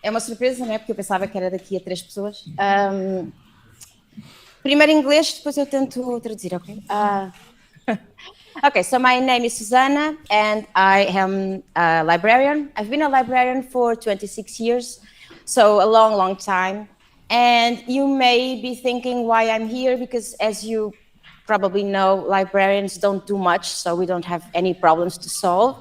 É uma surpresa, não é? Porque eu pensava que era daqui a 3 pessoas. Primeiro em inglês, depois eu tento traduzir, ok? Okay, so my name is Susana, and I am a librarian. I've been a librarian for 26 years, so a long, long time. And you may be thinking why I'm here, because as you probably know, librarians don't do much, so we don't have any problems to solve.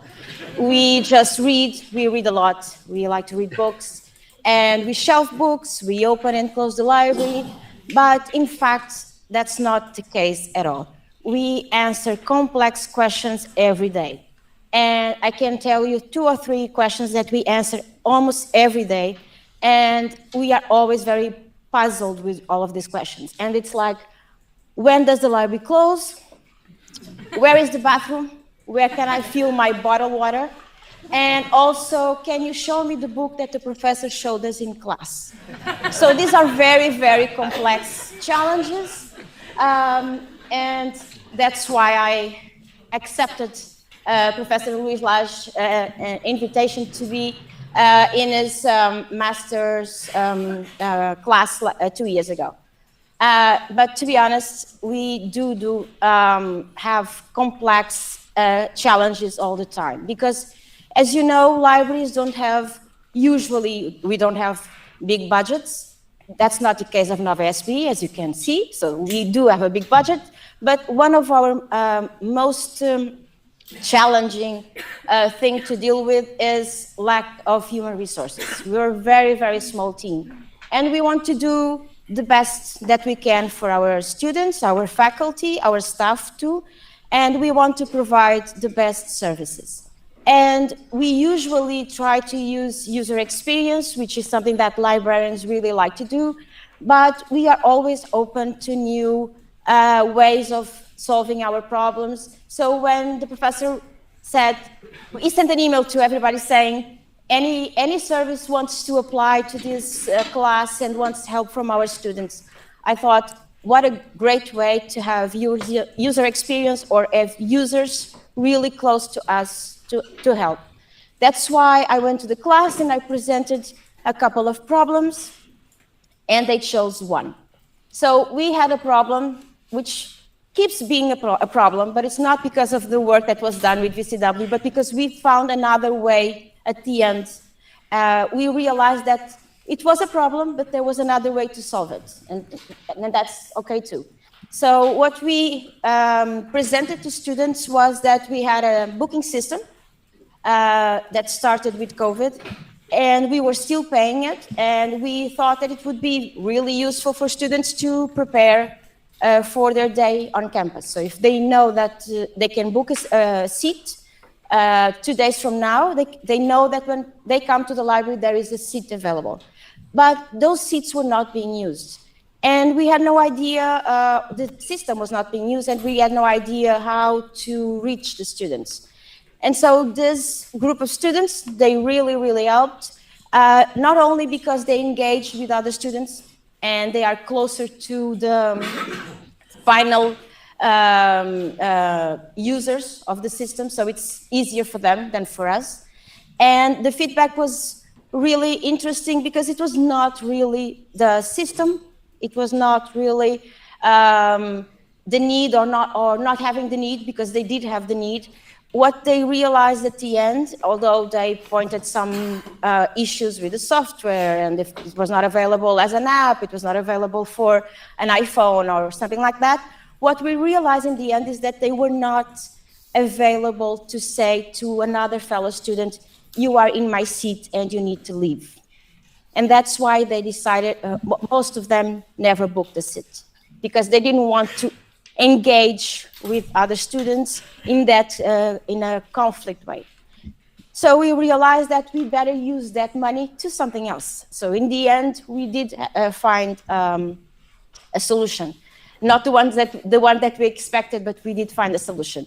We just read, we read a lot. We like to read books, and we shelf books, we open and close the library, but in fact, that's not the case at all. We answer complex questions every day. And I can tell you 2 or 3 questions that we answer almost every day. And we are always very puzzled with all of these questions. And it's like, when does the library close? Where is the bathroom? Where can I fill my bottled water? And also, can you show me the book that the professor showed us in class? So these are very, very complex challenges. And that's why I accepted Professor Luis Lage's invitation to be in his master's class 2 years ago. But to be honest, we do have complex challenges all the time, because as you know, libraries don't have, usually we don't have big budgets. That's not the case of Nova SBE, as you can see. So we do have a big budget, but one of our most challenging thing to deal with is lack of human resources. We're a very, very small team, and we want to do the best that we can for our students, our faculty, our staff too, and we want to provide the best services. And we usually try to use user experience, which is something that librarians really like to do, but we are always open to new ways of solving our problems. So when the professor said, he sent an email to everybody saying, any service wants to apply to this class and wants help from our students. I thought, what a great way to have user experience or have users really close to us to help. That's why I went to the class and I presented a couple of problems, and they chose one. So we had a problem which keeps being a problem, but it's not because of the work that was done with VCW, but because we found another way at the end. We realized that it was a problem, but there was another way to solve it, and that's okay too. So what we presented to students was that we had a booking system that started with COVID, and we were still paying it, and we thought that it would be really useful for students to prepare for their day on campus. So if they know that they can book a seat 2 days from now, they know that when they come to the library, there is a seat available. But those seats were not being used. And we had no idea, the system was not being used, and we had no idea how to reach the students. And so this group of students, they really, really helped, not only because they engaged with other students and they are closer to the final users of the system, so it's easier for them than for us. And the feedback was really interesting because it was not really the system, it was not really the need or not having the need, because they did have the need. What they realized at the end, although they pointed some issues with the software, and if it was not available as an app, it was not available for an iPhone or something like that, what we realized in the end is that they were not available to say to another fellow student, you are in my seat and you need to leave. And that's why they decided, most of them never booked a seat, because they didn't want to engage with other students in that in a conflict way. So we realized that we better use that money to something else. So in the end, we did find a solution, not the one that we expected, but we did find a solution.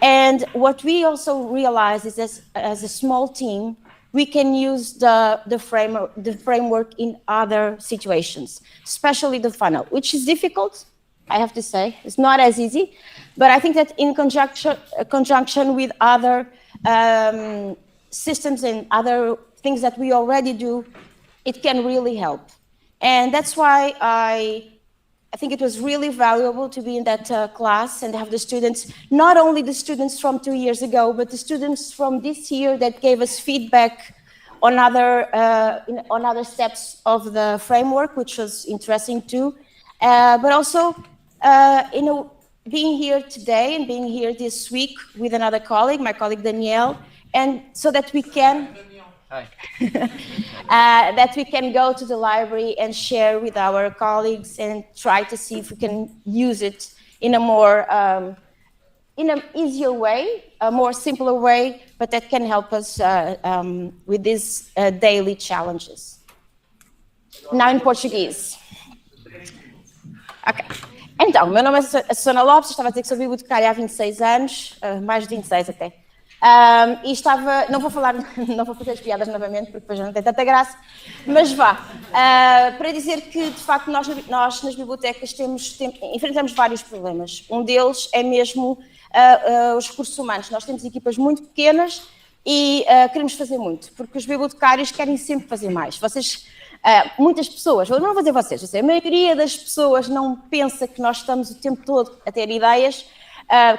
And what we also realized is that as a small team, we can use the framework in other situations, especially the funnel, which is difficult. I have to say, it's not as easy, but I think that in conjunction with other systems and other things that we already do, it can really help. And that's why I think it was really valuable to be in that class and have the students, not only the students from 2 years ago, but the students from this year that gave us feedback on other steps of the framework, which was interesting too. But also, being here today and being here this week with another colleague, my colleague Danielle, and so that we can go to the library and share with our colleagues and try to see if we can use it in a more in an easier way, a more simpler way, but that can help us with these daily challenges. Now in Portuguese. Ok. Então, meu nome é Susana Lopes, estava a dizer que sou bibliotecária há 26 anos, mais de 26 até. E estava, não vou fazer as piadas novamente, porque depois já não tem tanta graça, mas vá, para dizer que, de facto, nós nas bibliotecas enfrentamos vários problemas. Um deles é mesmo os recursos humanos. Nós temos equipas muito pequenas e queremos fazer muito, porque os bibliotecários querem sempre fazer mais. Muitas pessoas, não vou dizer vocês, a maioria das pessoas não pensa que nós estamos o tempo todo a ter ideias,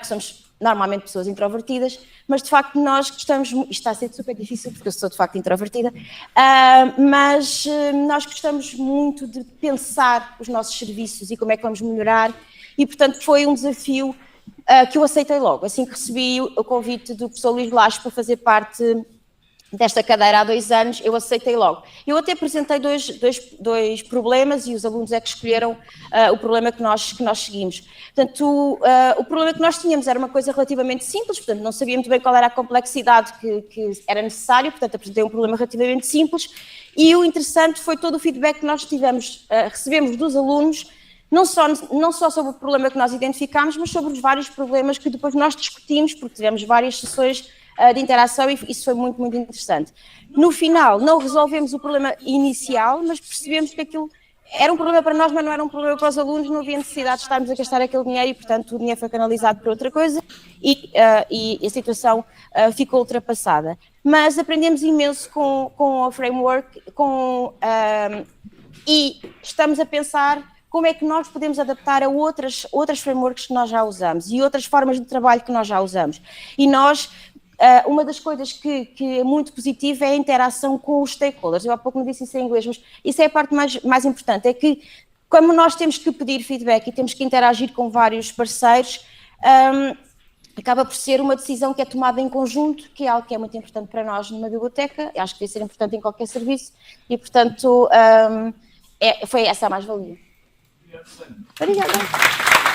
que somos normalmente pessoas introvertidas, mas de facto nós gostamos, isto está a ser super difícil porque eu sou de facto introvertida, mas nós gostamos muito de pensar os nossos serviços e como é que vamos melhorar, e portanto foi um desafio que eu aceitei logo, assim que recebi o convite do professor Luís Blas para fazer parte desta cadeira há 2 anos, eu aceitei logo. Eu até apresentei dois problemas e os alunos é que escolheram o problema que nós seguimos. Portanto, o problema que nós tínhamos era uma coisa relativamente simples, portanto, não sabia muito bem qual era a complexidade que era necessário, portanto, apresentei um problema relativamente simples, e o interessante foi todo o feedback que nós recebemos dos alunos, não só sobre o problema que nós identificámos, mas sobre os vários problemas que depois nós discutimos, porque tivemos várias sessões de interação e isso foi muito, muito interessante. No final, não resolvemos o problema inicial, mas percebemos que aquilo era um problema para nós, mas não era um problema para os alunos, não havia necessidade de estarmos a gastar aquele dinheiro e, portanto, o dinheiro foi canalizado para outra coisa e a situação ficou ultrapassada. Mas aprendemos imenso com o framework e estamos a pensar como é que nós podemos adaptar a outras frameworks que nós já usamos e outras formas de trabalho que nós já usamos. E nós... uma das coisas que é muito positiva é a interação com os stakeholders. Eu há pouco não disse isso em inglês, mas isso é a parte mais importante, é que como nós temos que pedir feedback e temos que interagir com vários parceiros, acaba por ser uma decisão que é tomada em conjunto, que é algo que é muito importante para nós numa biblioteca, acho que deve ser importante em qualquer serviço, e portanto foi essa a mais-valia. Obrigada.